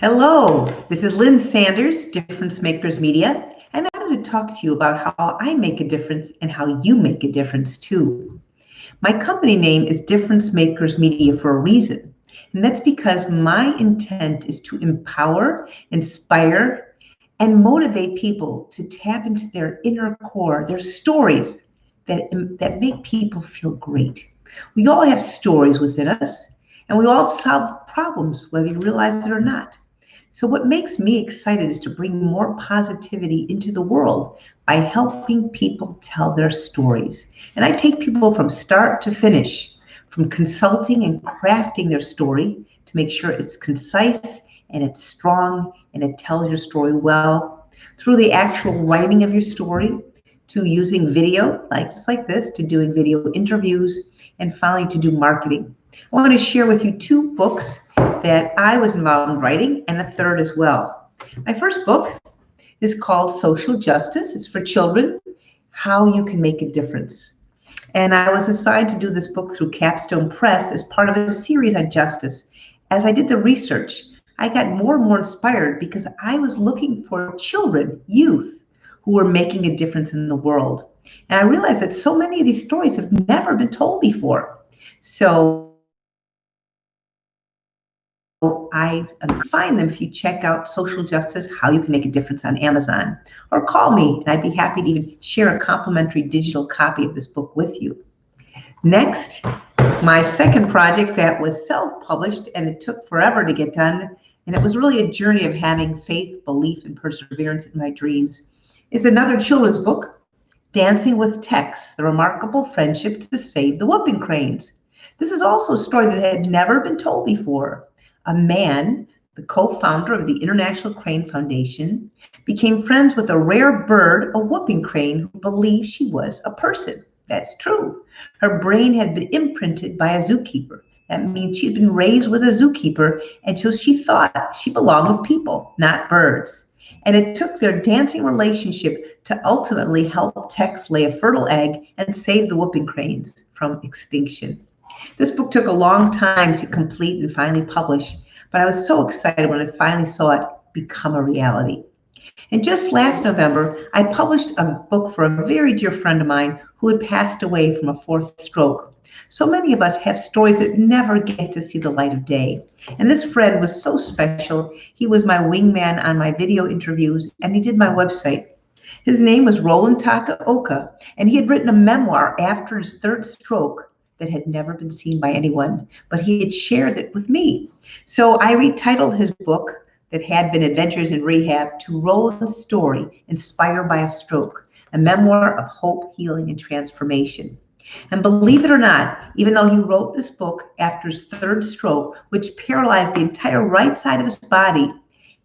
Hello, this is Lynn Sanders, Difference Makers Media, and I wanted to talk to you about how I make a difference and how you make a difference too. My company name is Difference Makers Media for a reason, and that's because my intent is to empower, inspire, and motivate people to tap into their inner core, their stories that make people feel great. We all have stories within us, and we all solve problems, whether you realize it or not. So what makes me excited is to bring more positivity into the world by helping people tell their stories. And I take people from start to finish, from consulting and crafting their story to make sure it's concise and it's strong and it tells your story well, through the actual writing of your story, to using video, just like this, to doing video interviews, and finally to do marketing. I want to share with you two books that I was involved in writing, and a third as well. My first book is called Social Justice. It's for children, How You Can Make a Difference. And I was assigned to do this book through Capstone Press as part of a series on justice. As I did the research, I got more and more inspired because I was looking for children, youth, who were making a difference in the world. And I realized that so many of these stories have never been told before. So I find them if you check out Social Justice, How You Can Make a Difference on Amazon, or call me, and I'd be happy to even share a complimentary digital copy of this book with you. Next, my second project that was self-published, and it took forever to get done, and it was really a journey of having faith, belief, and perseverance in my dreams, is another children's book, Dancing with Tex, The Remarkable Friendship to Save the Whooping Cranes. This is also a story that had never been told before. A man, the co-founder of the International Crane Foundation, became friends with a rare bird, a whooping crane, who believed she was a person. That's true. Her brain had been imprinted by a zookeeper. That means she'd been raised with a zookeeper, and so she thought she belonged with people, not birds. And it took their dancing relationship to ultimately help Tex lay a fertile egg and save the whooping cranes from extinction. This book took a long time to complete and finally publish, but I was so excited when I finally saw it become a reality. And just last November, I published a book for a very dear friend of mine who had passed away from a fourth stroke. So many of us have stories that never get to see the light of day. And this friend was so special. He was my wingman on my video interviews, and he did my website. His name was Roland Takaoka, and he had written a memoir after his third stroke that had never been seen by anyone, but he had shared it with me. So I retitled his book that had been Adventures in Rehab to Roland's Story, Inspired by a Stroke, a memoir of hope, healing, and transformation. And believe it or not, even though he wrote this book after his third stroke, which paralyzed the entire right side of his body,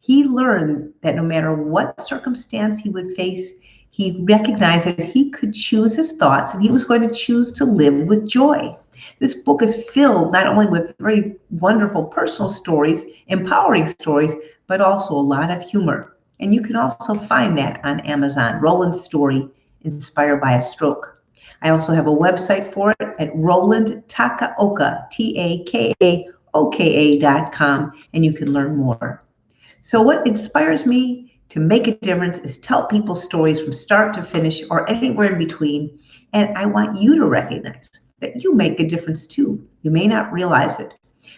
he learned that no matter what circumstance he would face, he recognized that he could choose his thoughts and he was going to choose to live with joy. This book is filled not only with very wonderful personal stories, empowering stories, but also a lot of humor. And you can also find that on Amazon, Roland's Story, Inspired by a Stroke. I also have a website for it at rolandtakaoka, TAKAOKA.com, and you can learn more. So what inspires me to make a difference is tell people stories from start to finish or anywhere in between. And I want you to recognize that you make a difference too. You may not realize it,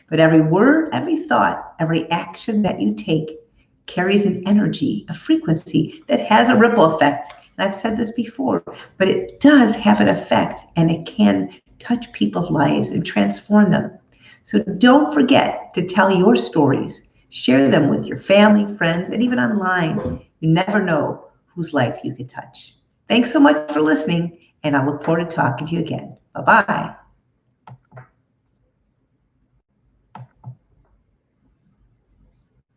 but every word, every thought, every action that you take carries an energy, a frequency that has a ripple effect. And I've said this before, but it does have an effect, and it can touch people's lives and transform them. So don't forget to tell your stories. Share them with your family, friends, and even online. You never know whose life you can touch. Thanks so much for listening, and I look forward to talking to you again. Bye-bye.